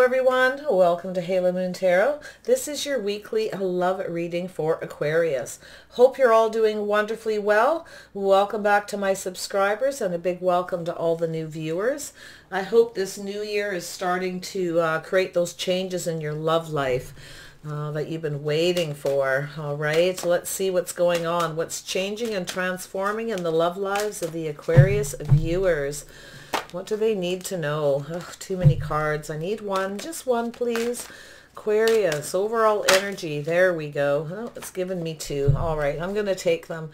everyone, welcome to Halo Moon Tarot. This is your weekly love reading for Aquarius. Hope you're all doing wonderfully well. Welcome back to my subscribers and a big welcome to all the new viewers. I hope this new year is starting to create those changes in your love life that you've been waiting for. All right, so let's see what's going on. What's changing and transforming in the love lives of the Aquarius viewers. What do they need to know? Ugh, too many cards. I need one. Just one, please. Aquarius, overall energy. There we go. Oh, it's given me two. All right, I'm going to take them.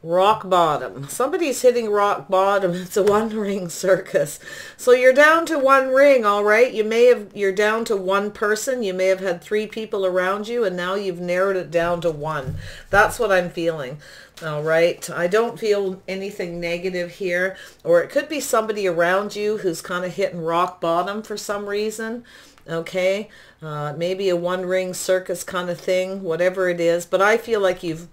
Rock bottom. Somebody's hitting rock bottom. It's a one-ring circus. So you're down to one ring, all right? You're down to one person. You may have had three people around you, and now you've narrowed it down to one. That's what I'm feeling. All right. I don't feel anything negative here. Or it could be somebody around you who's kind of hitting rock bottom for some reason. Okay. Maybe a one-ring circus kind of thing, whatever it is. But I feel like you've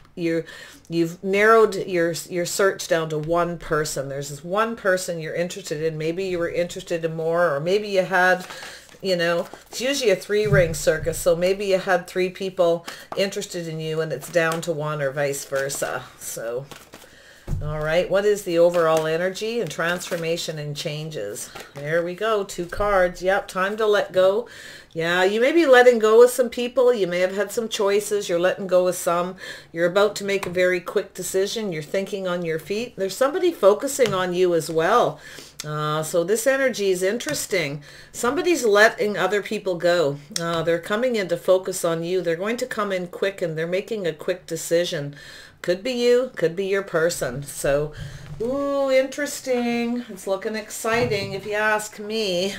narrowed your search down to one person. There's this one person you're interested in. Maybe you were interested in more, or maybe you had, you know, it's usually a three-ring circus, so maybe you had three people interested in you and it's down to one, or vice versa. So, all right, what is the overall energy and transformation and changes? There we go, two cards. Yep, time to let go. Yeah, you may be letting go of some people. You may have had some choices. You're letting go of some. You're about to make a very quick decision. You're thinking on your feet. There's somebody focusing on you as well. So this energy is interesting. Somebody's letting other people go. They're coming in to focus on you. They're going to come in quick and they're making a quick decision. Could be you, could be your person. So, ooh, interesting. It's looking exciting if you ask me.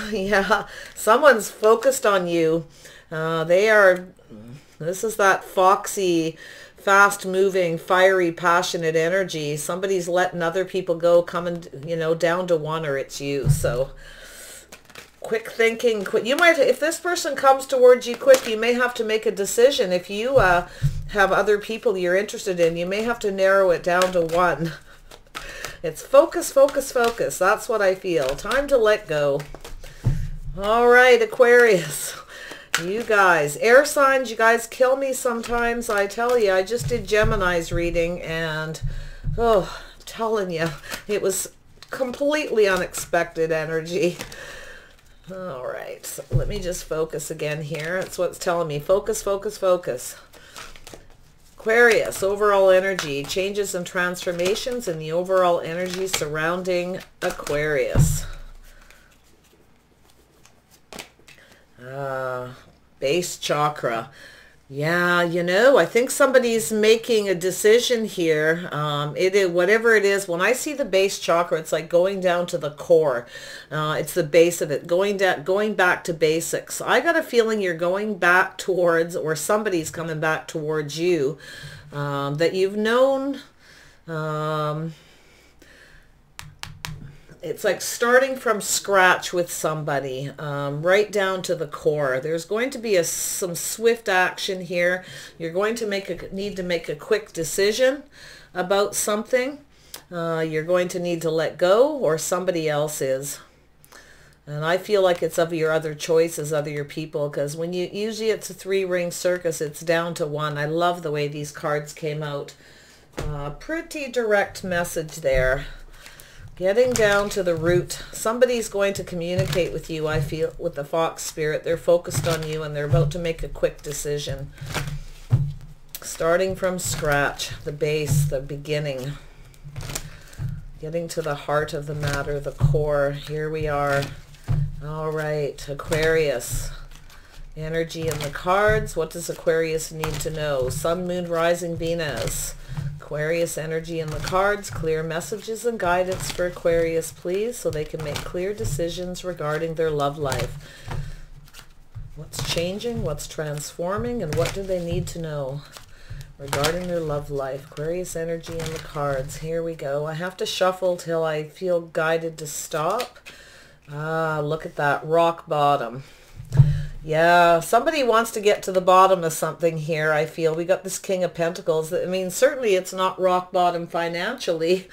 Yeah, someone's focused on you. This is that foxy, fast-moving, fiery, passionate energy. Somebody's letting other people go, coming, you know, down to one, or it's you. So, quick thinking. You might, if this person comes towards you quick, you may have to make a decision. If you have other people you're interested in, you may have to narrow it down to one. It's focus, focus, focus. That's what I feel. Time to let go. All right, Aquarius. You guys, air signs, you guys kill me sometimes. I tell you, I just did Gemini's reading and, oh, I'm telling you, it was completely unexpected energy. All right, so let me just focus again here. That's what's telling me. Focus, focus, focus. Aquarius, overall energy, changes and transformations in the overall energy surrounding Aquarius. Base chakra. Yeah, you know, I think somebody's making a decision here. Whatever it is, when I see the base chakra, it's like going down to the core. It's the base of it, going back to basics. I got a feeling you're going back towards, or somebody's coming back towards you, that you've known. It's like starting from scratch with somebody, right down to the core. There's going to be some swift action here. You're going to need to make a quick decision about something. You're going to need to let go, or somebody else is. And I feel like it's of your other choices, other your people, because when usually it's a three-ring circus, it's down to one. I love the way these cards came out. Pretty direct message there. Getting down to the root. Somebody's going to communicate with you, I feel, with the fox spirit. They're focused on you and they're about to make a quick decision. Starting from scratch, the base, the beginning. Getting to the heart of the matter, the core. Here we are. All right, Aquarius. Energy in the cards. What does Aquarius need to know? Sun, Moon, Rising, Venus. Aquarius energy in the cards. Clear messages and guidance for Aquarius, please, so they can make clear decisions regarding their love life. What's changing, what's transforming, and what do they need to know regarding their love life? Aquarius energy in the cards. Here we go. I have to shuffle till I feel guided to stop. Look at that. Rock bottom. Yeah, somebody wants to get to the bottom of something here, I feel. We got this King of Pentacles. I mean, certainly it's not rock bottom financially.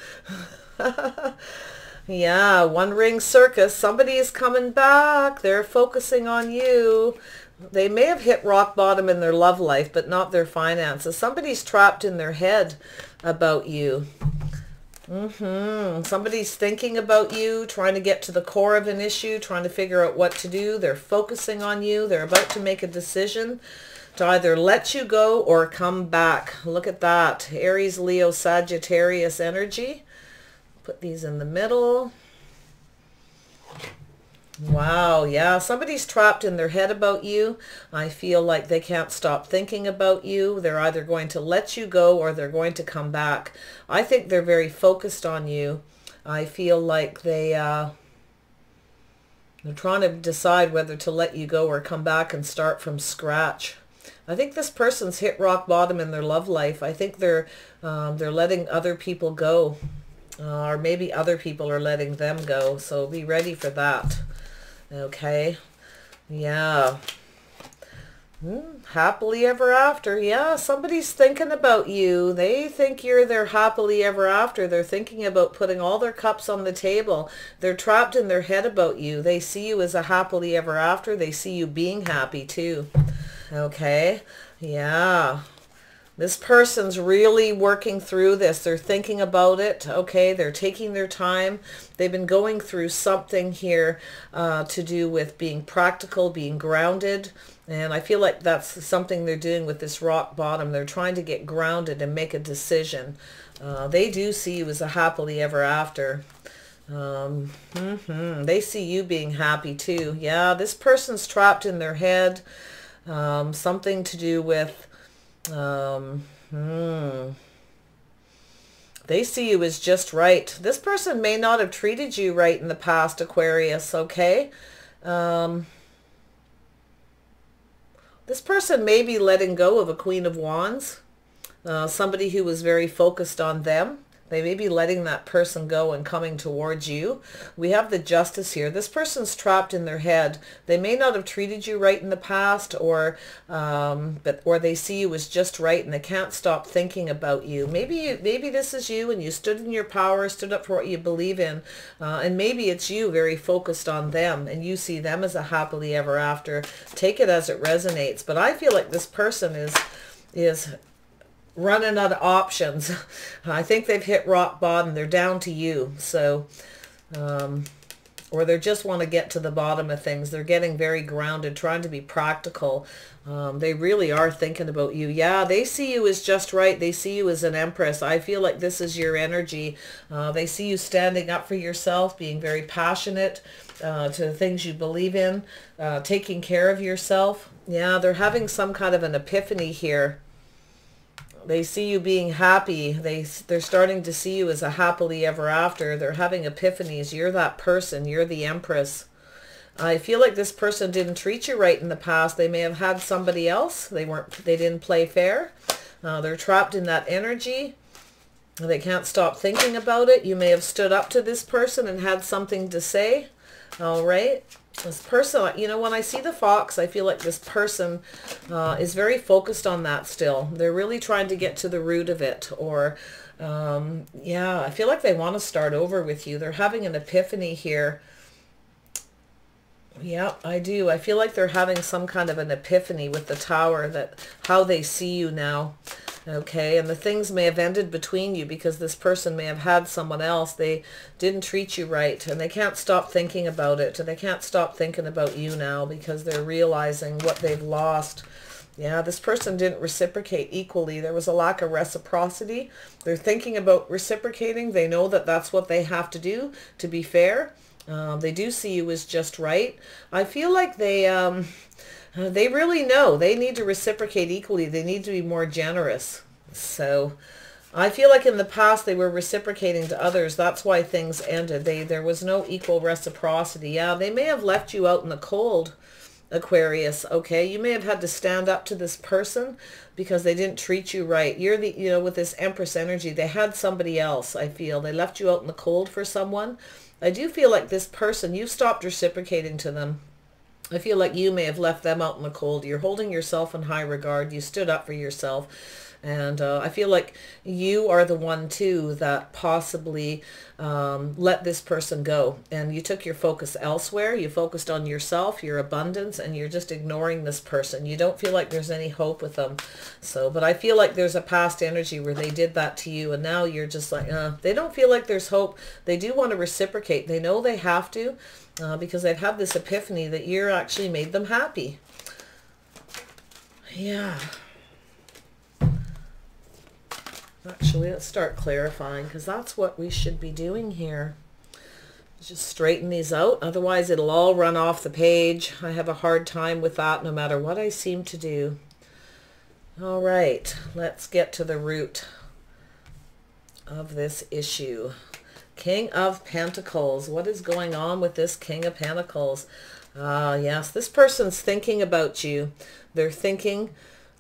Yeah, one ring circus. Somebody is coming back. They're focusing on you. They may have hit rock bottom in their love life, but not their finances. Somebody's trapped in their head about you. Somebody's thinking about you, trying to get to the core of an issue, trying to figure out what to do. They're focusing on you. They're about to make a decision to either let you go or come back. Look at that. Aries, Leo, Sagittarius energy. Put these in the middle. Wow, yeah, somebody's trapped in their head about you. I feel like they can't stop thinking about you. They're either going to let you go or they're going to come back. I think they're very focused on you. I feel like they're trying to decide whether to let you go or come back and start from scratch. I think this person's hit rock bottom in their love life. I think they're letting other people go. Or maybe other people are letting them go. So be ready for that. Okay. Yeah. Happily ever after. Yeah, somebody's thinking about you. They think you're their happily ever after. They're thinking about putting all their cups on the table. They're trapped in their head about you. They see you as a happily ever after. They see you being happy too. Okay. Yeah. This person's really working through this. They're thinking about it. Okay, they're taking their time. They've been going through something here to do with being practical, being grounded. And I feel like that's something they're doing with this rock bottom. They're trying to get grounded and make a decision. They do see you as a happily ever after. They see you being happy too. Yeah, this person's trapped in their head. Something to do with they see you as just right. This person may not have treated you right in the past, Aquarius, okay? This person may be letting go of a Queen of Wands, somebody who was very focused on them. They may be letting that person go and coming towards you. We have the Justice here. This person's trapped in their head. They may not have treated you right in the past, or they see you as just right and they can't stop thinking about you. Maybe this is you and you stood in your power, stood up for what you believe in, and maybe it's you very focused on them and you see them as a happily ever after. Take it as it resonates. But I feel like this person is running out of options. I think they've hit rock bottom. They're down to you. So, or they just want to get to the bottom of things. They're getting very grounded, trying to be practical. They really are thinking about you. Yeah, they see you as just right. They see you as an empress. I feel like this is your energy. They see you standing up for yourself, being very passionate to the things you believe in, taking care of yourself. Yeah, they're having some kind of an epiphany here. They see you being happy. They're starting to see you as a happily ever after. They're having epiphanies. You're that person. You're the Empress. I feel like this person didn't treat you right in the past. They may have had somebody else. They didn't play fair. They're trapped in that energy. They can't stop thinking about it. You may have stood up to this person and had something to say. All right. This person, you know, when I see the fox, I feel like this person is very focused on that still. They're really trying to get to the root of it. Or, yeah, I feel like they want to start over with you. They're having an epiphany here. Yeah, I do. I feel like they're having some kind of an epiphany with the Tower, that how they see you now. Okay, and the things may have ended between you because this person may have had someone else. They didn't treat you right, and they can't stop thinking about it. And they can't stop thinking about you now because they're realizing what they've lost. Yeah, this person didn't reciprocate equally. There was a lack of reciprocity. They're thinking about reciprocating. They know that that's what they have to do to be fair. They do see you as just right. I feel like they really know they need to reciprocate equally. They need to be more generous. So I feel like in the past they were reciprocating to others. That's why things ended. There was no equal reciprocity. Yeah, they may have left you out in the cold, Aquarius. Okay, you may have had to stand up to this person because they didn't treat you right. You're the, you know, with this Empress energy, they had somebody else. I feel they left you out in the cold for someone. I do feel like this person, you stopped reciprocating to them. I feel like you may have left them out in the cold. You're holding yourself in high regard. You stood up for yourself. And I feel like you are the one too that possibly let this person go, and you took your focus elsewhere. You focused on yourself, your abundance, and you're just ignoring this person. You don't feel like there's any hope with them. So, but I feel like there's a past energy where they did that to you, and now you're just like, they don't feel like there's hope. They do want to reciprocate. They know they have to, because they've had this epiphany that you're actually made them happy. Yeah. Actually, let's start clarifying, because that's what we should be doing here. Just straighten these out. Otherwise, it'll all run off the page. I have a hard time with that no matter what I seem to do. All right, let's get to the root of this issue. King of Pentacles. What is going on with this King of Pentacles? Yes, this person's thinking about you. They're thinking,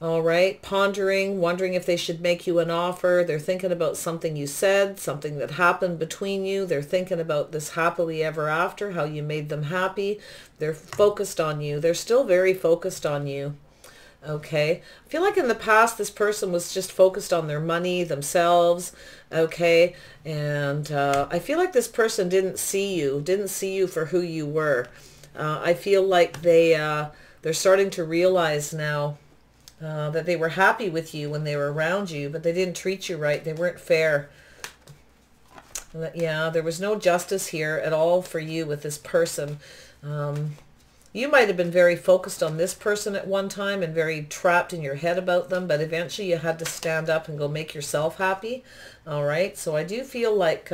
all right, pondering, wondering if they should make you an offer. They're thinking about something you said, something that happened between you. They're thinking about this happily ever after, how you made them happy. They're focused on you. They're still very focused on you. Okay, I feel like in the past this person was just focused on their money, themselves. Okay, and I feel like this person didn't see you for who you were. I feel like they're starting to realize now that they were happy with you when they were around you, but they didn't treat you right. They weren't fair. Yeah, there was no justice here at all for you with this person. You might have been very focused on this person at one time and very trapped in your head about them, but eventually you had to stand up and go make yourself happy. All right, so I do feel like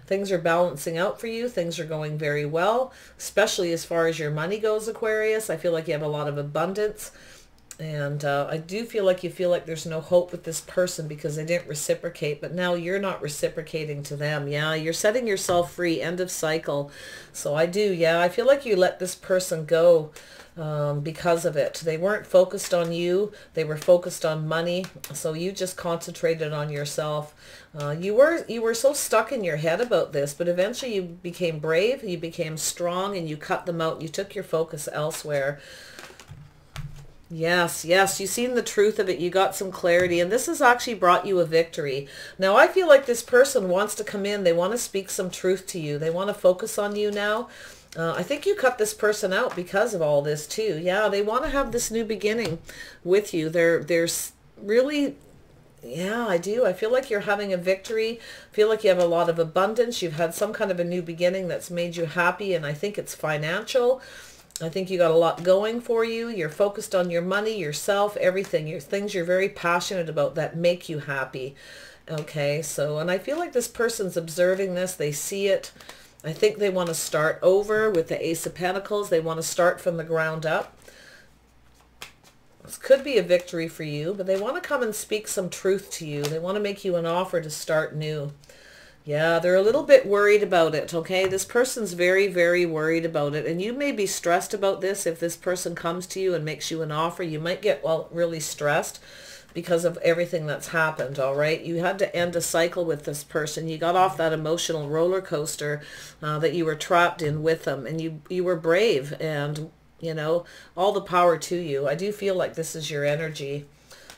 things are balancing out for you. Things are going very well, especially as far as your money goes, Aquarius. I feel like you have a lot of abundance. And I do feel like you feel like there's no hope with this person because they didn't reciprocate, but now you're not reciprocating to them. Yeah, you're setting yourself free. End of cycle. So I do, yeah, I feel like you let this person go because of it. They weren't focused on you. They were focused on money. So you just concentrated on yourself. You were so stuck in your head about this, but eventually you became brave, you became strong, and you cut them out. You took your focus elsewhere. Yes, yes, you've seen the truth of it. You got some clarity, and this has actually brought you a victory. Now, I feel like this person wants to come in. They want to speak some truth to you. They want to focus on you now. I think you cut this person out because of all this too. Yeah, they want to have this new beginning with you. There's really... Yeah, I do. I feel like you're having a victory. I feel like you have a lot of abundance. You've had some kind of a new beginning that's made you happy, and I think it's financial. I think you got a lot going for you. You're focused on your money, yourself, everything. Your things you're very passionate about that make you happy. Okay, so, and I feel like this person's observing this. They see it. I think they want to start over with the Ace of Pentacles. They want to start from the ground up. This could be a victory for you, but they want to come and speak some truth to you. They want to make you an offer to start new. Yeah, they're a little bit worried about it, okay? This person's very, very worried about it. And you may be stressed about this. If this person comes to you and makes you an offer, you might get, well, really stressed because of everything that's happened, all right? You had to end a cycle with this person. You got off that emotional roller coaster that you were trapped in with them. And you were brave, and, you know, all the power to you. I do feel like this is your energy.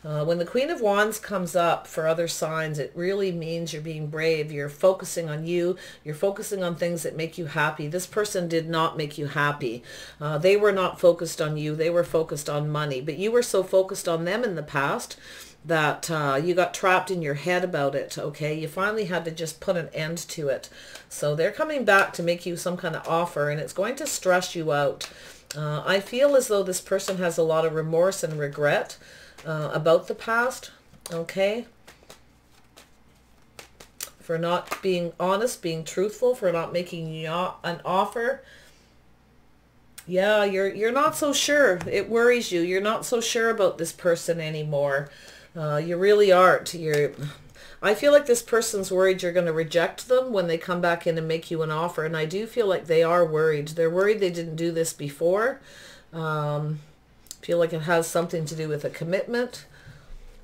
When the Queen of Wands comes up for other signs, it really means you're being brave. You're focusing on you. You're focusing on things that make you happy. This person did not make you happy. They were not focused on you. They were focused on money. But you were so focused on them in the past that you got trapped in your head about it, okay? You finally had to just put an end to it. So they're coming back to make you some kind of offer, and it's going to stress you out. I feel as though this person has a lot of remorse and regret about the past, okay, for not being honest, being truthful, for not making you an offer. Yeah, you're not so sure. It worries you. You're not so sure about this person anymore. You really aren't. I feel like this person's worried you're going to reject them when they come back in and make you an offer, and I do feel like they are worried. They're worried they didn't do this before. Feel like it has something to do with a commitment.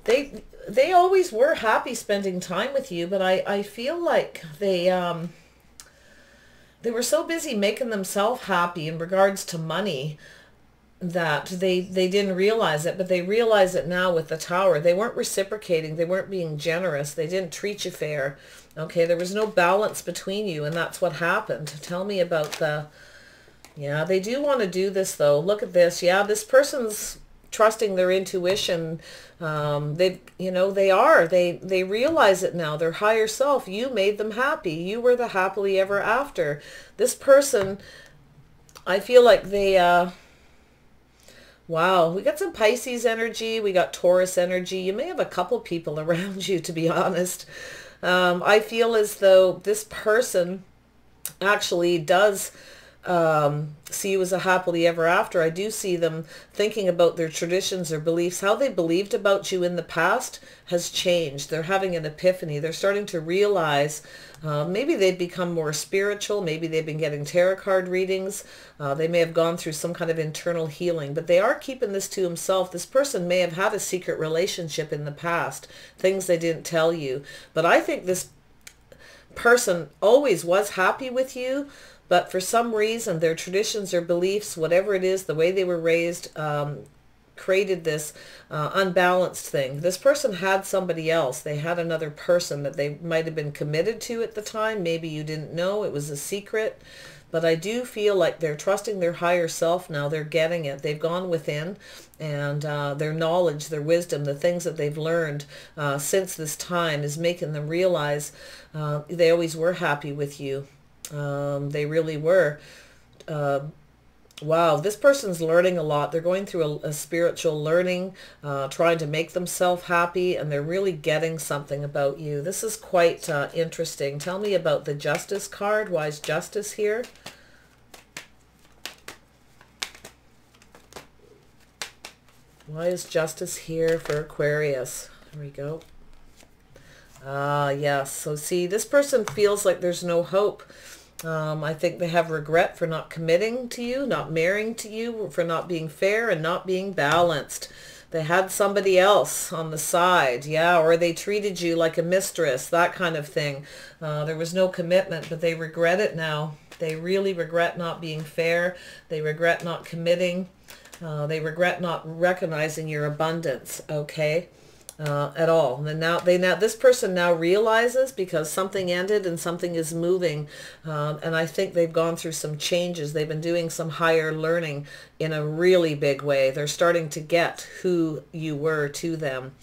They always were happy spending time with you, but I feel like they were so busy making themselves happy in regards to money that they didn't realize it, but they realize it now with the Tower. They weren't reciprocating. They weren't being generous. They didn't treat you fair. Okay, there was no balance between you, and that's what happened. Tell me about the... Yeah, they do want to do this, though. Look at this. Yeah, this person's trusting their intuition. They realize it now. Their higher self, you made them happy. You were the happily ever after. This person, I feel like they... Wow, we got some Pisces energy. We got Taurus energy. You may have a couple people around you, to be honest. I feel as though this person actually does see you as a happily ever after. I do see them thinking about their traditions or beliefs. How they believed about you in the past has changed. They're having an epiphany. They're starting to realize maybe they've become more spiritual. Maybe they've been getting tarot card readings. They may have gone through some kind of internal healing, but they are keeping this to himself. This person may have had a secret relationship in the past, things they didn't tell you. But I think this person always was happy with you, but for some reason, their traditions or beliefs, whatever it is, the way they were raised, created this unbalanced thing. This person had somebody else. They had another person that they might have been committed to at the time. Maybe you didn't know. It was a secret. But I do feel like they're trusting their higher self now. They're getting it. They've gone within, and their knowledge, their wisdom, the things that they've learned since this time is making them realize they always were happy with you. They really were. Wow, this person's learning a lot. They're going through a spiritual learning, trying to make themselves happy, and they're really getting something about you. This is quite interesting. Tell me about the Justice card. Why is Justice here? Why is Justice here for Aquarius? There we go. Yes. So see, this person feels like there's no hope. I think they have regret for not committing to you, not marrying to you, for not being fair and not being balanced. They had somebody else on the side, yeah, or they treated you like a mistress, that kind of thing. There was no commitment, but they regret it now. They really regret not being fair. They regret not committing. They regret not recognizing your abundance, okay? At all. And now this person now realizes, because something ended and something is moving, and I think they've gone through some changes. They've been doing some higher learning in a really big way. They're starting to get who you were to them,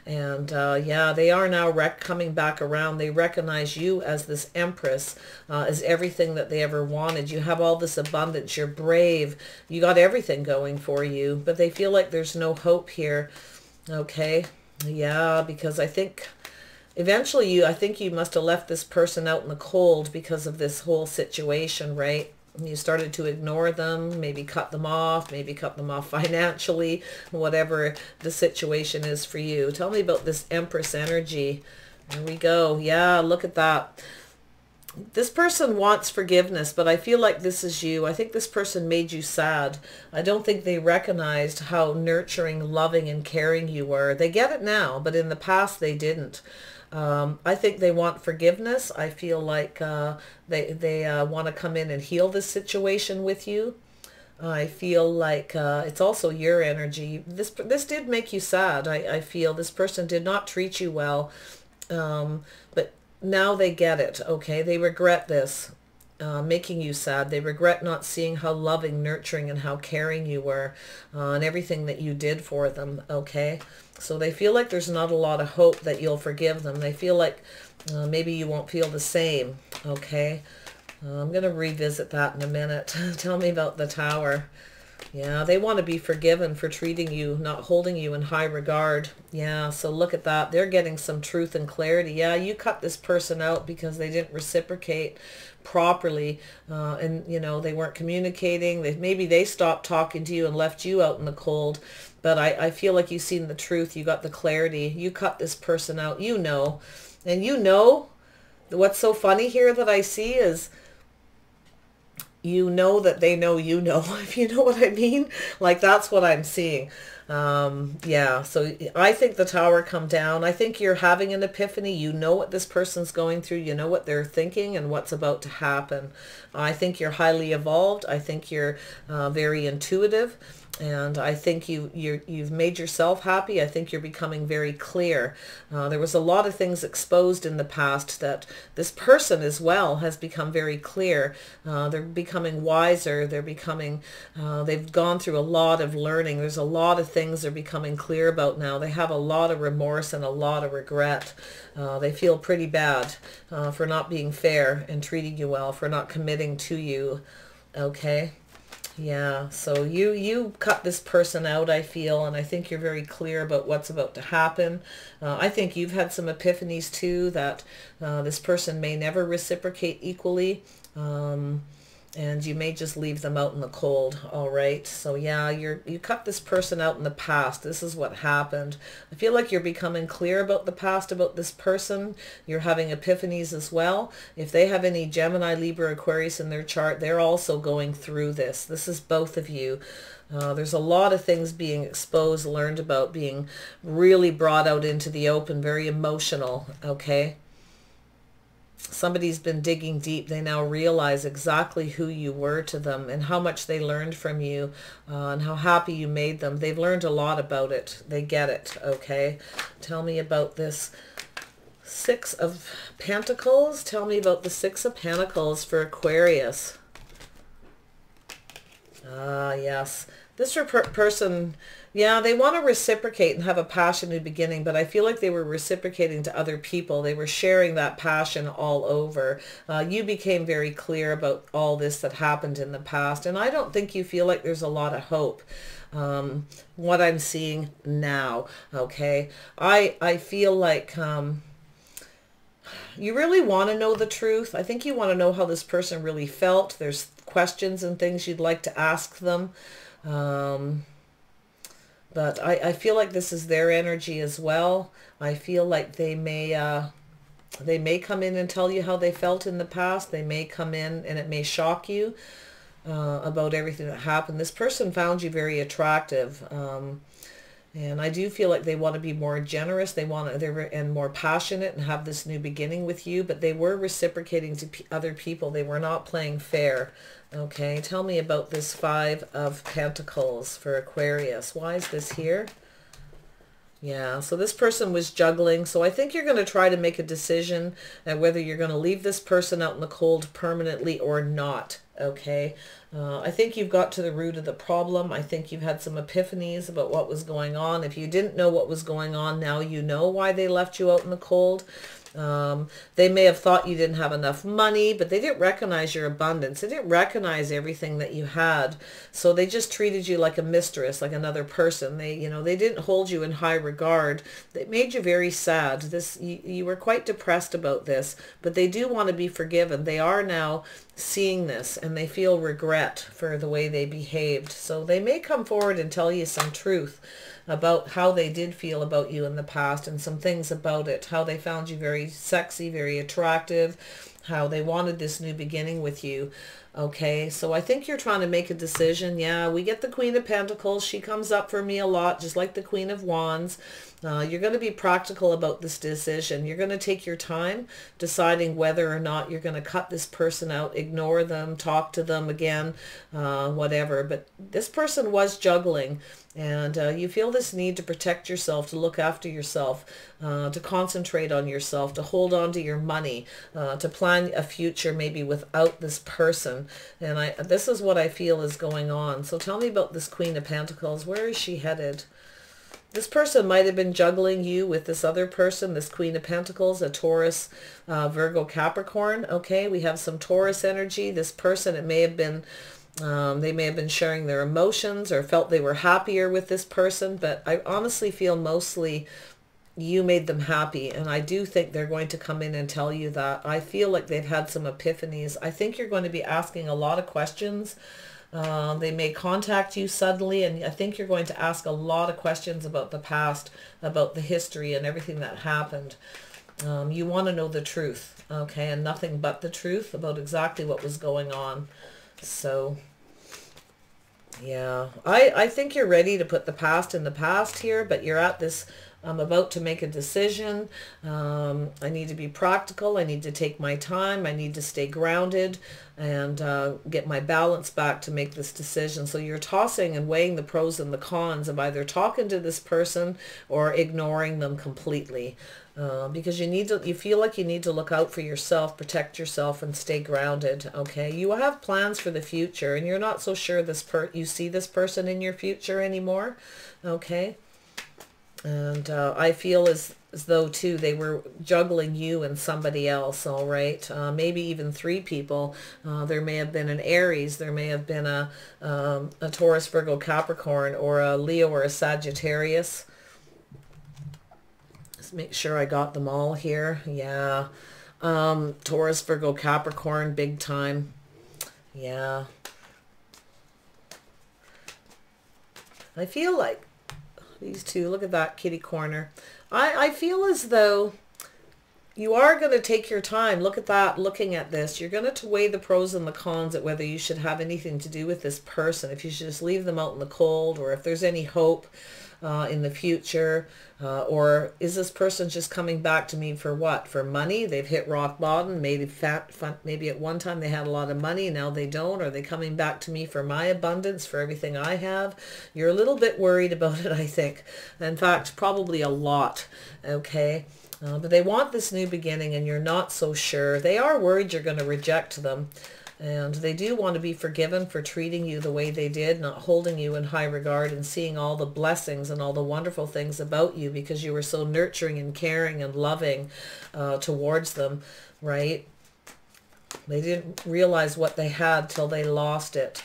and yeah, they are now coming back around. They recognize you as this Empress, as everything that they ever wanted. You have all this abundance. You're brave. You got everything going for you, but they feel like there's no hope here. Okay. Yeah, because I think eventually I think you must have left this person out in the cold because of this whole situation, right? You started to ignore them, maybe cut them off financially, whatever the situation is for you. Tell me about this Empress energy. There we go. Yeah, look at that. This person wants forgiveness, but I feel like this is you. I think this person made you sad. I don't think they recognized how nurturing, loving, and caring you were. They get it now, but in the past they didn't. I think they want forgiveness. I feel like they want to come in and heal this situation with you. I feel like it's also your energy. This did make you sad. I feel this person did not treat you well, but now they get it, okay? They regret this, making you sad. They regret not seeing how loving, nurturing, and how caring you were, and everything that you did for them, okay? So they feel like there's not a lot of hope that you'll forgive them. They feel like maybe you won't feel the same, okay? I'm going to revisit that in a minute. Tell me about the Tower. Yeah, they want to be forgiven for treating you, not holding you in high regard. Yeah, so look at that. They're getting some truth and clarity. Yeah, you cut this person out because they didn't reciprocate properly, and, you know, they weren't communicating. Maybe they stopped talking to you and left you out in the cold. But I feel like you've seen the truth. You got the clarity. You cut this person out. You know. And you know, what's so funny here that I see is, you know that they know you know, if you know what I mean. Like, that's what I'm seeing. Yeah, so I think the Tower come down. I think you're having an epiphany. You know what this person's going through. You know what they're thinking and what's about to happen. I think you're highly evolved. I think you're very intuitive. And I think you've made yourself happy. I think you're becoming very clear. There was a lot of things exposed in the past that this person as well has become very clear. They're becoming wiser. They've gone through a lot of learning. There's a lot of things they're becoming clear about now. They have a lot of remorse and a lot of regret. They feel pretty bad for not being fair and treating you well, for not committing to you. Okay. Yeah, so you cut this person out, I feel, and I think you're very clear about what's about to happen. I think you've had some epiphanies too, that this person may never reciprocate equally, and you may just leave them out in the cold. All right, so yeah, you cut this person out in the past. This is what happened. I feel like you're becoming clear about the past, about this person. You're having epiphanies as well. If they have any Gemini, Libra, Aquarius in their chart, they're also going through this. This is both of you. There's a lot of things being exposed, learned about, being really brought out into the open, very emotional, okay? Somebody's been digging deep. They now realize exactly who you were to them and how much they learned from you, and how happy you made them. They've learned a lot about it. They get it, okay? Tell me about this Six of Pentacles. Tell me about the Six of Pentacles for Aquarius. Ah, yes. This person, yeah, they want to reciprocate and have a passionate beginning, but I feel like they were reciprocating to other people. They were sharing that passion all over. You became very clear about all this that happened in the past, and I don't think you feel like there's a lot of hope. What I'm seeing now, okay? I feel like you really want to know the truth. I think you want to know how this person really felt. There's questions and things you'd like to ask them. But I feel like this is their energy as well. I feel like they may come in and tell you how they felt in the past. They may come in and it may shock you about everything that happened. This person found you very attractive. And I do feel like they want to be more generous. They were and more passionate and have this new beginning with you, but they were reciprocating to other people. They were not playing fair. Okay, tell me about this Five of Pentacles for Aquarius. Why is this here? Yeah, so this person was juggling. So I think you're going to try to make a decision at whether you're going to leave this person out in the cold permanently or not. Okay, I think you've got to the root of the problem. I think you've had some epiphanies about what was going on. If you didn't know what was going on, now you know why they left you out in the cold. They may have thought you didn't have enough money, but they didn't recognize your abundance. They didn't recognize everything that you had. So they just treated you like a mistress, like another person. They didn't hold you in high regard. They made you very sad. You were quite depressed about this, but they do want to be forgiven. They are now seeing this and they feel regret for the way they behaved. So they may come forward and tell you some truth about how they did feel about you in the past and some things about it, how they found you very sexy, very attractive, how they wanted this new beginning with you. Okay, so I think you're trying to make a decision. Yeah, we get the Queen of Pentacles. She comes up for me a lot, just like the Queen of Wands. You're going to be practical about this decision. You're going to take your time deciding whether or not you're going to cut this person out, ignore them, talk to them again, whatever. But this person was juggling, and you feel this need to protect yourself, to look after yourself, to concentrate on yourself, to hold on to your money, to plan a future maybe without this person. And this is what I feel is going on. So tell me about this Queen of Pentacles. Where is she headed? This person might have been juggling you with this other person, this Queen of Pentacles, a Taurus, Virgo, Capricorn. Okay, we have some Taurus energy. This person, it may have been, they may have been sharing their emotions or felt they were happier with this person. But I honestly feel mostly you made them happy. And I do think they're going to come in and tell you that. I feel like they've had some epiphanies. I think you're going to be asking a lot of questions. They may contact you suddenly, and I think you're going to ask a lot of questions about the past, about the history and everything that happened. You want to know the truth, okay, and nothing but the truth about exactly what was going on. So, yeah, I think you're ready to put the past in the past here, but you're at this I'm about to make a decision. I need to be practical. I need to take my time. I need to stay grounded and get my balance back to make this decision. So you're tossing and weighing the pros and the cons of either talking to this person or ignoring them completely. Because you feel like you need to look out for yourself, protect yourself, and stay grounded. Okay, you have plans for the future, and you're not so sure you see this person in your future anymore. Okay, and I feel as though too they were juggling you and somebody else. All right, maybe even 3 people. There may have been an Aries, there may have been a Taurus, Virgo, Capricorn, or a Leo or a Sagittarius. Make sure I got them all here. Yeah. Taurus, Virgo, Capricorn, big time. Yeah. I feel like these 2, look at that kitty corner. I feel as though you are going to take your time. Look at that, looking at this. You're going to weigh the pros and the cons at whether you should have anything to do with this person, if you should just leave them out in the cold, or if there's any hope in the future, or is this person just coming back to me for what? For money? They've hit rock bottom. Maybe at one time they had a lot of money, now they don't. Are they coming back to me for my abundance, for everything I have? You're a little bit worried about it, I think. In fact, probably a lot. Okay. But they want this new beginning, and you're not so sure. They are worried you're going to reject them. And they do want to be forgiven for treating you the way they did, not holding you in high regard, and seeing all the blessings and all the wonderful things about you because you were so nurturing and caring and loving towards them, right? They didn't realize what they had till they lost it.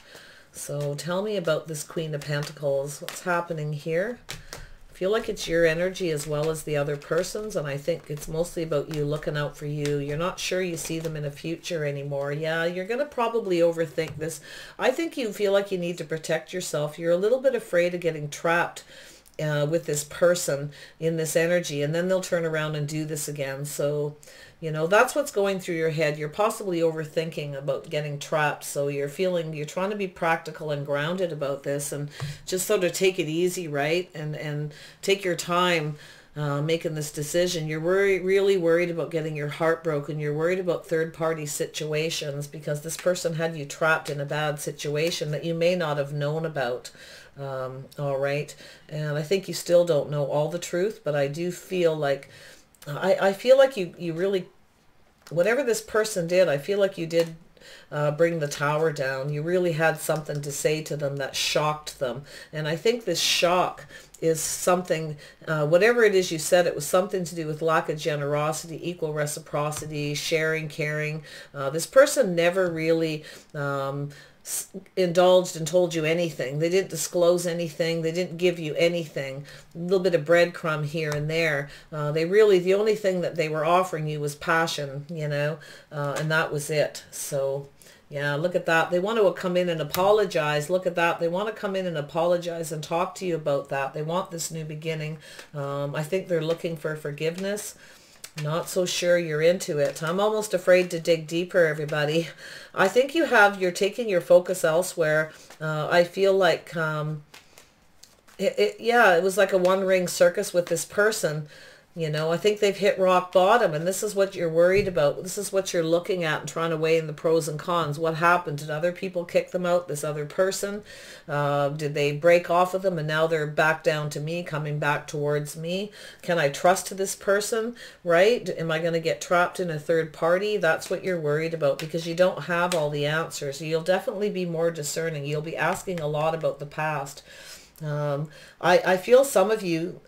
So tell me about this Queen of Pentacles. What's happening here? I feel like it's your energy as well as the other person's, and I think it's mostly about you looking out for you. You're not sure you see them in a future anymore. Yeah, you're going to probably overthink this. I think you feel like you need to protect yourself. You're a little bit afraid of getting trapped with this person in this energy, and then they'll turn around and do this again. So, you know, that's what's going through your head. You're possibly overthinking about getting trapped. So you're trying to be practical and grounded about this, and just sort of take it easy, right? And take your time making this decision. You're really worried about getting your heart broken. You're worried about third-party situations because this person had you trapped in a bad situation that you may not have known about. All right. And I think you still don't know all the truth, but I do feel like I feel like you really, whatever this person did, I feel like you did bring the tower down. You really had something to say to them that shocked them. And I think this shock is something, whatever it is you said, it was something to do with lack of generosity, equal reciprocity, sharing, caring. This person never really indulged and told you anything. They didn't disclose anything. They didn't give you anything. A little bit of breadcrumb here and there. The only thing that they were offering you was passion, you know, and that was it. So yeah, look at that. They want to come in and apologize. Look at that. They want to come in and apologize and talk to you about that. They want this new beginning. I think they're looking for forgiveness. Not so sure you're into it. I'm almost afraid to dig deeper, everybody. I think you're taking your focus elsewhere. I feel like, it was like a one-ring circus with this person. You know, I think they've hit rock bottom, and this is what you're worried about. This is what you're looking at and trying to weigh in the pros and cons. What happened? Did other people kick them out, this other person? Did they break off of them and now they're back down to me, coming back towards me? Can I trust this person, right? Am I going to get trapped in a third party? That's what you're worried about because you don't have all the answers. You'll definitely be more discerning. You'll be asking a lot about the past. I feel some of you,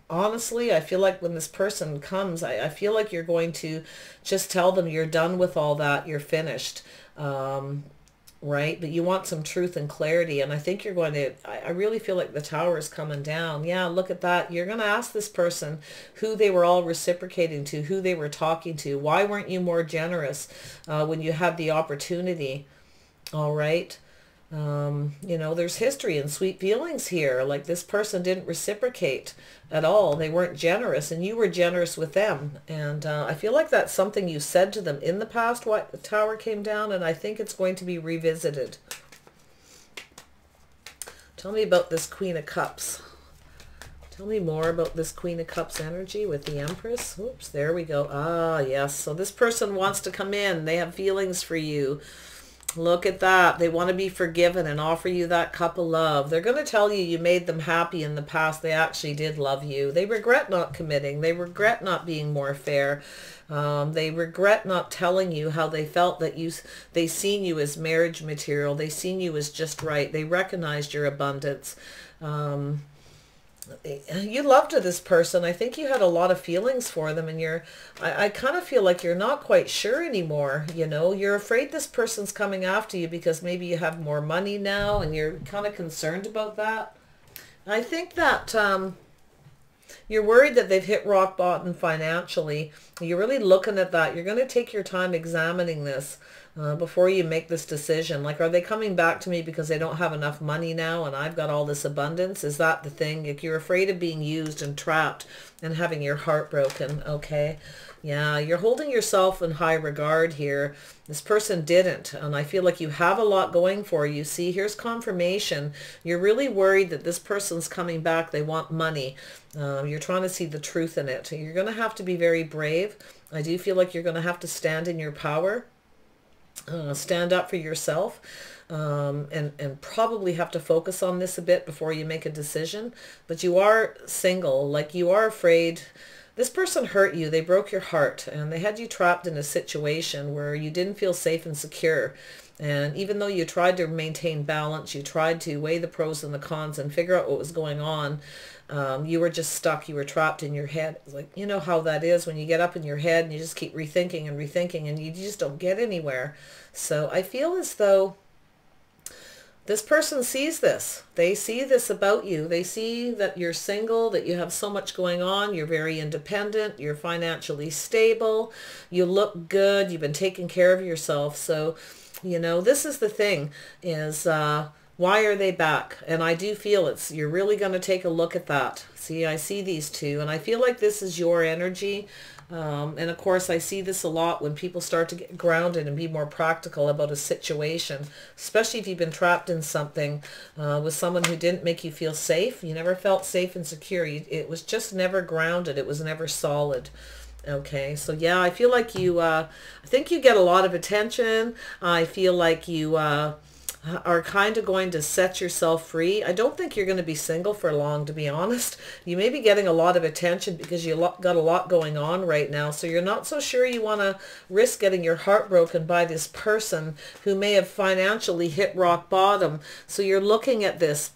honestly, I feel like when this person comes, I feel like you're going to just tell them you're done with all that, you're finished, right? But you want some truth and clarity, and I think you're going to, I really feel like the tower is coming down. Yeah, look at that. You're going to ask this person who they were all reciprocating to, who they were talking to. Why weren't you more generous when you had the opportunity? All right. You know, there's history and sweet feelings here. Like this person didn't reciprocate at all. They weren't generous, and you were generous with them. And I feel like that's something you said to them in the past, what the tower came down, and I think it's going to be revisited. Tell me about this Queen of Cups. Tell me more about this Queen of Cups energy with the Empress. Oops, there we go. Ah, yes. So this person wants to come in. They have feelings for you. Look at that. They want to be forgiven and offer you that cup of love. They're going to tell you you made them happy in the past. They actually did love you. They regret not committing. They regret not being more fair. They regret not telling you how they felt that they seen you as marriage material. They seen you as just right. They recognized your abundance. You loved this person. I think you had a lot of feelings for them, and I kind of feel like you're not quite sure anymore. You know, you're afraid this person's coming after you because maybe you have more money now and you're kind of concerned about that. I think that you're worried that they've hit rock bottom financially. You're really looking at that. You're going to take your time examining this before you make this decision. Like, are they coming back to me because they don't have enough money now and I've got all this abundance? Is that the thing? Like, you're afraid of being used and trapped and having your heart broken. Okay. Yeah, you're holding yourself in high regard here. This person didn't, and I feel like you have a lot going for you. See, here's confirmation. You're really worried that this person's coming back. They want money. You're trying to see the truth in it. You're going to have to be very brave. I do feel like you're going to have to stand in your power, stand up for yourself, and probably have to focus on this a bit before you make a decision. But you are single, like you are afraid. This person hurt you. They broke your heart, and they had you trapped in a situation where you didn't feel safe and secure. And even though you tried to maintain balance, you tried to weigh the pros and the cons and figure out what was going on, you were just stuck. You were trapped in your head. Like, you know how that is when you get up in your head and you just keep rethinking and rethinking and you just don't get anywhere. So I feel as though this person sees this. They see this about you. They see that you're single, that you have so much going on. You're very independent. You're financially stable. You look good. You've been taking care of yourself. So, you know, this is the thing is, why are they back? And I do feel you're really going to take a look at that. See, I see these two, and I feel like this is your energy. And of course, I see this a lot when people start to get grounded and be more practical about a situation, especially if you've been trapped in something with someone who didn't make you feel safe. You never felt safe and secure. It was just never grounded. It was never solid. Okay, so yeah, I feel like I think you get a lot of attention. I feel like you are kind of going to set yourself free. I don't think you're going to be single for long, to be honest. You may be getting a lot of attention because you got a lot going on right now. So you're not so sure you want to risk getting your heart broken by this person who may have financially hit rock bottom. So you're looking at this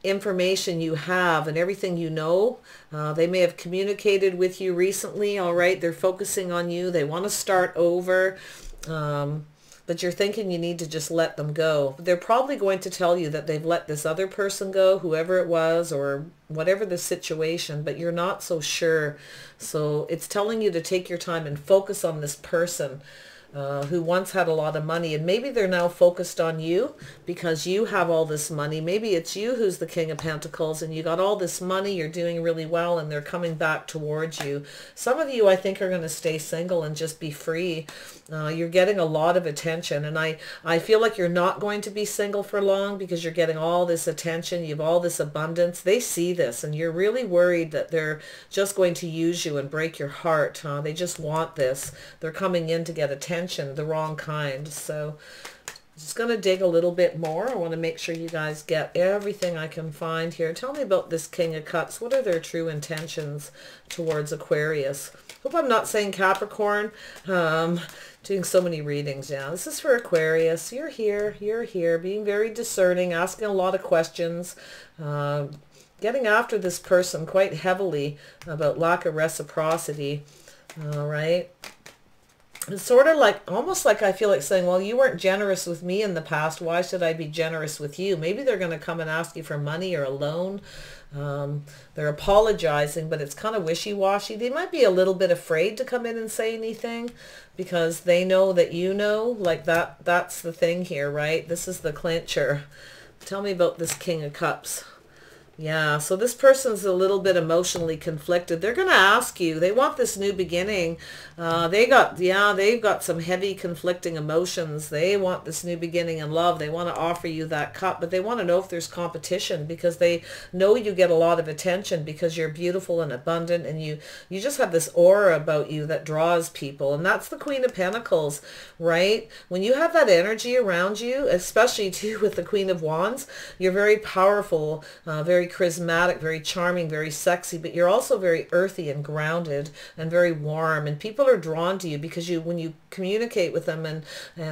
information you have and everything you know. They may have communicated with you recently. All right, they're focusing on you. They want to start over. But you're thinking you need to just let them go. They're probably going to tell you that they've let this other person go, whoever it was, or whatever the situation, but you're not so sure. So it's telling you to take your time and focus on this person who once had a lot of money, and maybe they're now focused on you because you have all this money. Maybe it's you who's the King of Pentacles and you got all this money, you're doing really well, and they're coming back towards you. Some of you, I think, are going to stay single and just be free. You're getting a lot of attention, and I feel like you're not going to be single for long because you're getting all this attention. You have all this abundance. They see this, and you're really worried that they're just going to use you and break your heart. They just want this. They're coming in to get attention, the wrong kind. So I'm just going to dig a little bit more. I want to make sure you guys get everything I can find here. Tell me about this King of Cups. What are their true intentions towards Aquarius? Hope I'm not saying Capricorn. Doing so many readings. Yeah, this is for Aquarius. You're here, being very discerning, asking a lot of questions, getting after this person quite heavily about lack of reciprocity. All right. It's sort of like, almost like I feel like saying, well, you weren't generous with me in the past. Why should I be generous with you? Maybe they're going to come and ask you for money or a loan. They're apologizing, but it's kind of wishy-washy. They might be a little bit afraid to come in and say anything because they know that you know, like that's the thing here, right? This is the clincher. Tell me about this King of Cups. Yeah, so this person's a little bit emotionally conflicted. They're going to ask you. They want this new beginning. They've got some heavy conflicting emotions. They want this new beginning in love. They want to offer you that cup, but they want to know if there's competition because they know you get a lot of attention because you're beautiful and abundant, and you just have this aura about you that draws people. And that's the Queen of Pentacles, right? When you have that energy around you, especially too with the Queen of Wands, you're very powerful, very charismatic, very charming, very sexy, but you're also very earthy and grounded and very warm, and people are drawn to you because when you communicate with them and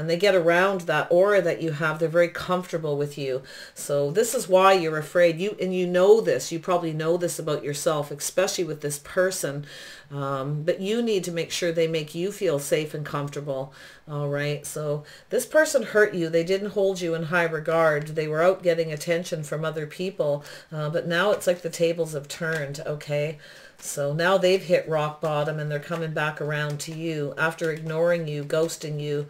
they get around that aura that you have, they're very comfortable with you. So this is why you're afraid. You know this, you probably know this about yourself, especially with this person, but you need to make sure they make you feel safe and comfortable. All right, so this person hurt you. They didn't hold you in high regard. They were out getting attention from other people, but now it's like the tables have turned, okay? So now they've hit rock bottom and they're coming back around to you after ignoring you, ghosting you.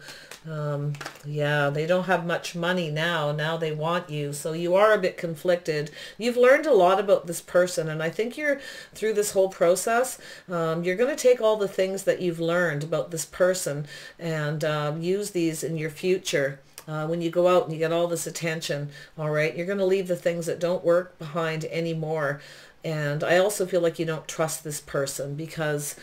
Yeah, they don't have much money now. Now they want you. So you are a bit conflicted. You've learned a lot about this person, and I think you're through this whole process. You're going to take all the things that you've learned about this person and use these in your future. When you go out and you get all this attention, all right, you're going to leave the things that don't work behind anymore. And I also feel like you don't trust this person because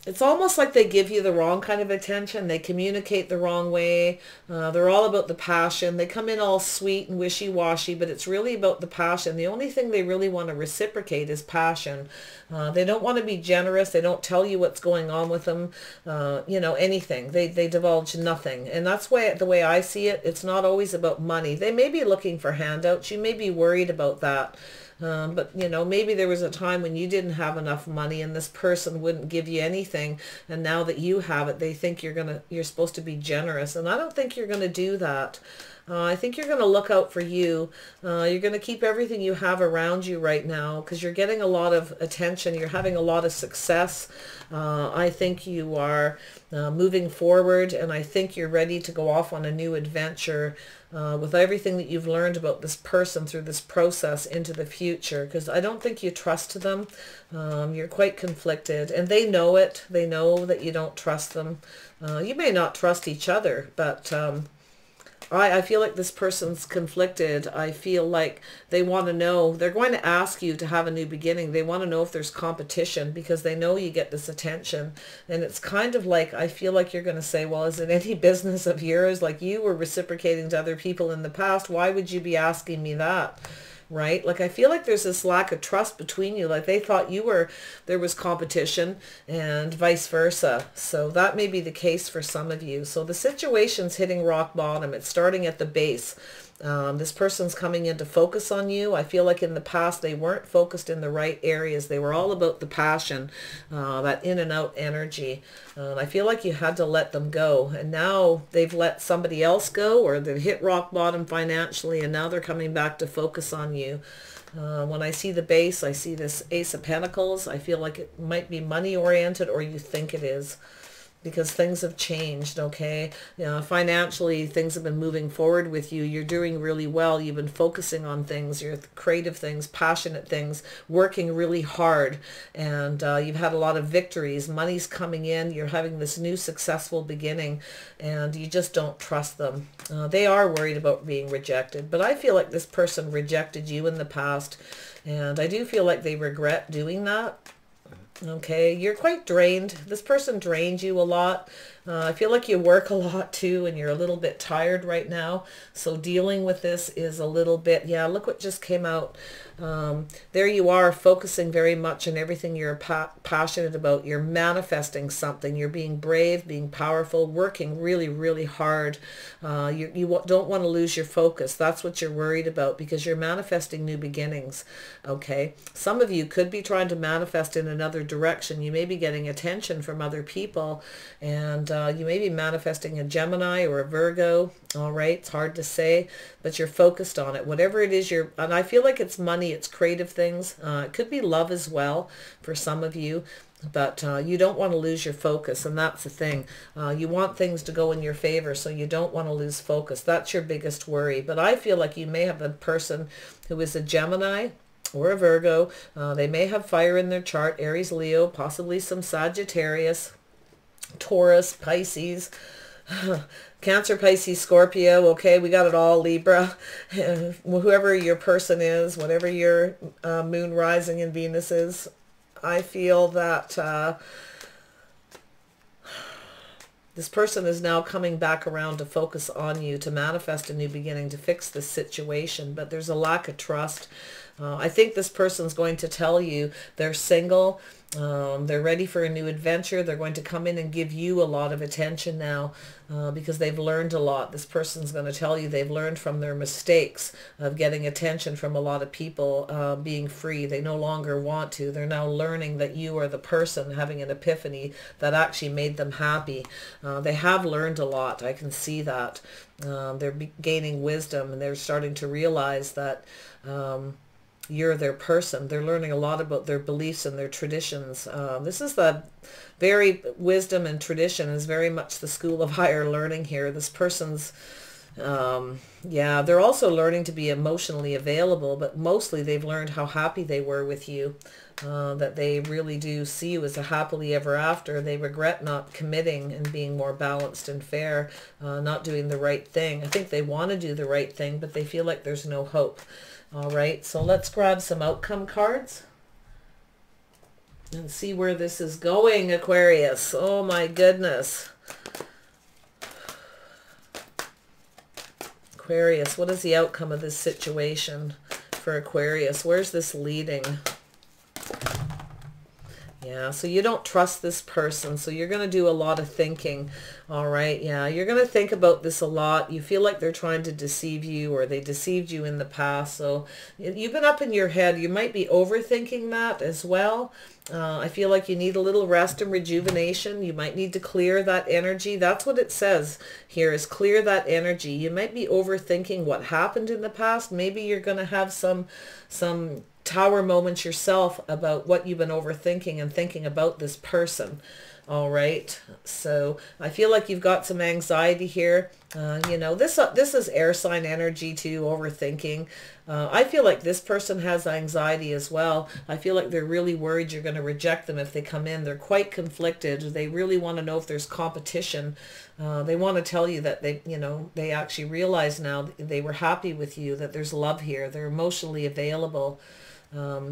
it's almost like they give you the wrong kind of attention. They communicate the wrong way. They're all about the passion. They come in all sweet and wishy-washy, but it's really about the passion. The only thing they really want to reciprocate is passion. They don't want to be generous. They don't tell you what's going on with them, anything. They divulge nothing. And that's why, the way I see it, it's not always about money. They may be looking for handouts. You may be worried about that. But maybe there was a time when you didn't have enough money and this person wouldn't give you anything, and now that you have it, they think you're supposed to be generous, and I don't think you're going to do that. I think you're going to look out for you. You're going to keep everything you have around you right now because you're getting a lot of attention. You're having a lot of success. I think you are moving forward, and I think you're ready to go off on a new adventure with everything that you've learned about this person through this process into the future, because I don't think you trust them. You're quite conflicted, and they know it. They know that you don't trust them. You may not trust each other, but I feel like this person's conflicted. I feel like they want to know. They're going to ask you to have a new beginning. They want to know if there's competition because they know you get this attention. And it's kind of like, I feel like you're going to say, well, is it any business of yours? Like, you were reciprocating to other people in the past. Why would you be asking me that? Right? Like, I feel like there's this lack of trust between you. Like, they thought there was competition and vice versa. So that may be the case for some of you. So the situation's hitting rock bottom. It's starting at the base. This person's coming in to focus on you. I feel like in the past they weren't focused in the right areas. They were all about the passion, that in and out energy. I feel like you had to let them go, and now they've let somebody else go, or they've hit rock bottom financially, and now they're coming back to focus on you. When I see the base, I see this Ace of Pentacles. I feel like it might be money oriented, or you think it is, because things have changed, okay? Financially, things have been moving forward with you. You're doing really well. You've been focusing on things, your creative things, passionate things, working really hard, and you've had a lot of victories. Money's coming in. You're having this new successful beginning, and you just don't trust them. They are worried about being rejected, but I feel like this person rejected you in the past, and I do feel like they regret doing that. Okay, you're quite drained. This person drained you a lot. I feel like you work a lot too, and you're a little bit tired right now. So dealing with this is a little bit, yeah, look what just came out. There you are, focusing very much on everything you're passionate about. You're manifesting something. You're being brave, being powerful, working really, really hard. You don't want to lose your focus. That's what you're worried about, because you're manifesting new beginnings. Okay, some of you could be trying to manifest in another direction. You may be getting attention from other people, and you may be manifesting a Gemini or a Virgo. All right, it's hard to say, but you're focused on it. Whatever it is, and I feel like it's money, it's creative things. It could be love as well for some of you. But you don't want to lose your focus, and that's the thing. You want things to go in your favor, so you don't want to lose focus. That's your biggest worry. But I feel like you may have a person who is a Gemini or a Virgo. They may have fire in their chart, Aries, Leo, possibly some Sagittarius, Taurus, Pisces, Cancer, Pisces, Scorpio. Okay, we got it all, Libra. Whoever your person is, whatever your moon, rising, and Venus is, I feel that this person is now coming back around to focus on you, to manifest a new beginning, to fix this situation. But there's a lack of trust. I think this person's going to tell you they're single. They're ready for a new adventure. They're going to come in and give you a lot of attention now because they've learned a lot. This person's going to tell you they've learned from their mistakes of getting attention from a lot of people, being free. They no longer want to. They're now learning that you are the person having an epiphany that actually made them happy. They have learned a lot. I can see that. They're gaining wisdom, and they're starting to realize that you're their person. They're learning a lot about their beliefs and their traditions. This is the very wisdom and tradition is very much the school of higher learning here. This person's, yeah, they're also learning to be emotionally available, but mostly they've learned how happy they were with you, that they really do see you as a happily ever after. They regret not committing and being more balanced and fair, not doing the right thing. I think they want to do the right thing, but they feel like there's no hope. All right, so let's grab some outcome cards and see where this is going, Aquarius. Oh my goodness. Aquarius, what is the outcome of this situation for Aquarius? Where's this leading? Yeah, so you don't trust this person, so you're going to do a lot of thinking. All right, yeah, you're going to think about this a lot. You feel like they're trying to deceive you, or they deceived you in the past. So you've been up in your head. You might be overthinking that as well. I feel like you need a little rest and rejuvenation. You might need to clear that energy. That's what it says here, is clear that energy. You might be overthinking what happened in the past. Maybe you're going to have some tower moments yourself about what you've been overthinking and thinking about this person. All right, so I feel like you've got some anxiety here. You know, this is air sign energy too, overthinking. I feel like this person has anxiety as well. I feel like they're really worried you're going to reject them if they come in. They're quite conflicted. They really want to know if there's competition. They want to tell you that they actually realize now they were happy with you, that there's love here. They're emotionally available.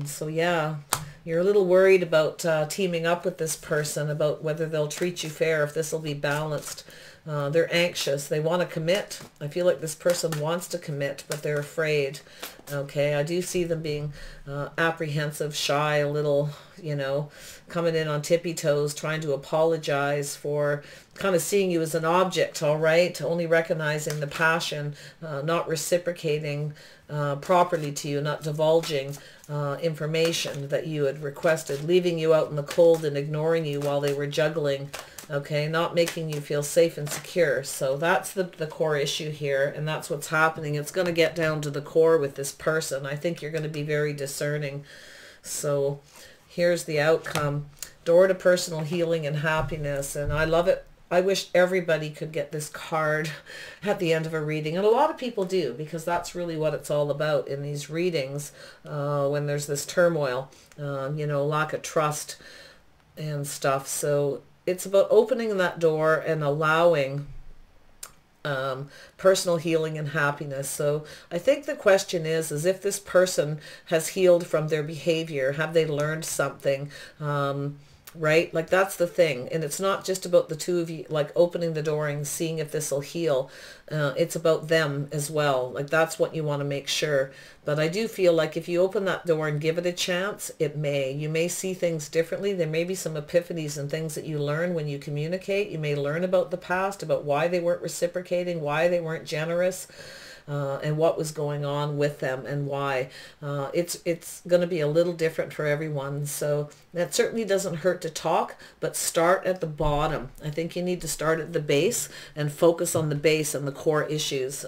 So yeah, you're a little worried about teaming up with this person, about whether they'll treat you fair, if this will be balanced. They're anxious. They want to commit. I feel like this person wants to commit, but they're afraid. Okay, I do see them being apprehensive, shy, a little, coming in on tippy toes, trying to apologize for kind of seeing you as an object, all right? Only recognizing the passion, not reciprocating properly to you, not divulging information that you had requested, leaving you out in the cold and ignoring you while they were juggling, okay, not making you feel safe and secure. So that's the core issue here, and that's what's happening. It's going to get down to the core with this person. I think you're going to be very discerning. So here's the outcome. Door to personal healing and happiness, and I love it. I wish everybody could get this card at the end of a reading. And a lot of people do, because that's really what it's all about in these readings, when there's this turmoil, lack of trust and stuff. So it's about opening that door and allowing personal healing and happiness. So I think the question is if this person has healed from their behavior, have they learned something? Right? Like, that's the thing. And it's not just about the two of you, like, opening the door and seeing if this will heal. It's about them as well. Like, that's what you want to make sure. But I do feel like if you open that door and give it a chance, you may see things differently. There may be some epiphanies and things that you learn when you communicate. You may learn about the past, about why they weren't reciprocating, why they weren't generous. and what was going on with them and why. It's going to be a little different for everyone. So that certainly doesn't hurt to talk, but start at the bottom. I think you need to start at the base and focus on the base and the core issues.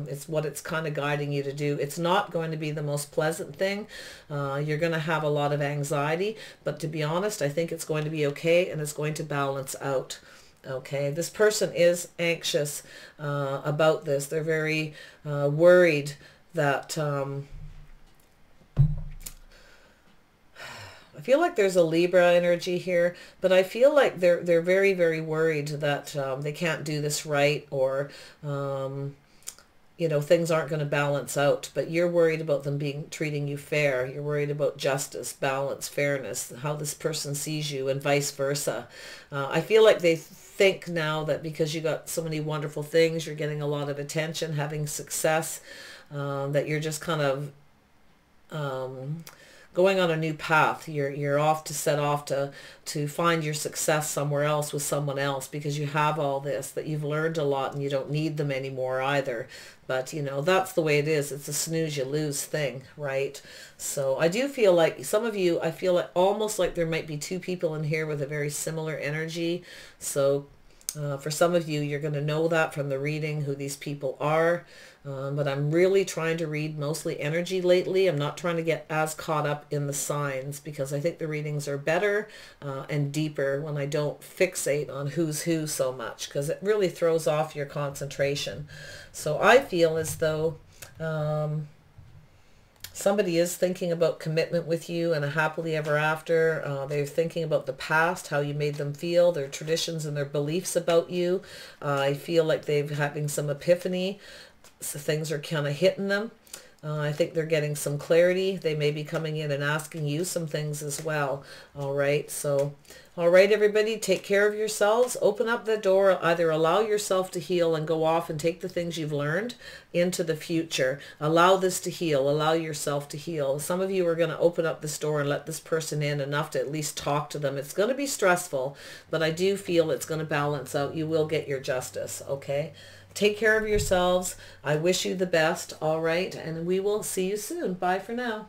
It's what it's kind of guiding you to do. It's not going to be the most pleasant thing. You're going to have a lot of anxiety, but to be honest, I think it's going to be okay, and it's going to balance out. Okay, this person is anxious about this. They're very worried that I feel like there's a Libra energy here, but I feel like they're very, very worried that they can't do this right, or you know, things aren't going to balance out. But you're worried about them treating you fair. You're worried about justice, balance, fairness, how this person sees you, and vice versa. I feel like they think now that because you got so many wonderful things, you're getting a lot of attention, having success, that you're just kind of going on a new path. You're off to set off to find your success somewhere else with someone else, because you have all this, that you've learned a lot and you don't need them anymore either. But you know, that's the way it is. It's a snooze you lose thing, right? So I do feel like some of you, I feel like almost like there might be two people in here with a very similar energy. So for some of you, you're going to know that from the reading who these people are. But I'm really trying to read mostly energy lately. I'm not trying to get as caught up in the signs, because I think the readings are better and deeper when I don't fixate on who's who so much, because it really throws off your concentration. So I feel as though somebody is thinking about commitment with you and a happily ever after. They're thinking about the past, how you made them feel, their traditions and their beliefs about you. I feel like they're having some epiphany. So things are kind of hitting them. I think they're getting some clarity. They may be coming in and asking you some things as well. All right. So, all right, everybody, take care of yourselves. Open up the door. Either allow yourself to heal and go off and take the things you've learned into the future. Allow this to heal. Allow yourself to heal. Some of you are going to open up this door and let this person in enough to at least talk to them. It's going to be stressful, but I do feel it's going to balance out. You will get your justice. Okay. Take care of yourselves. I wish you the best. All right. And we will see you soon. Bye for now.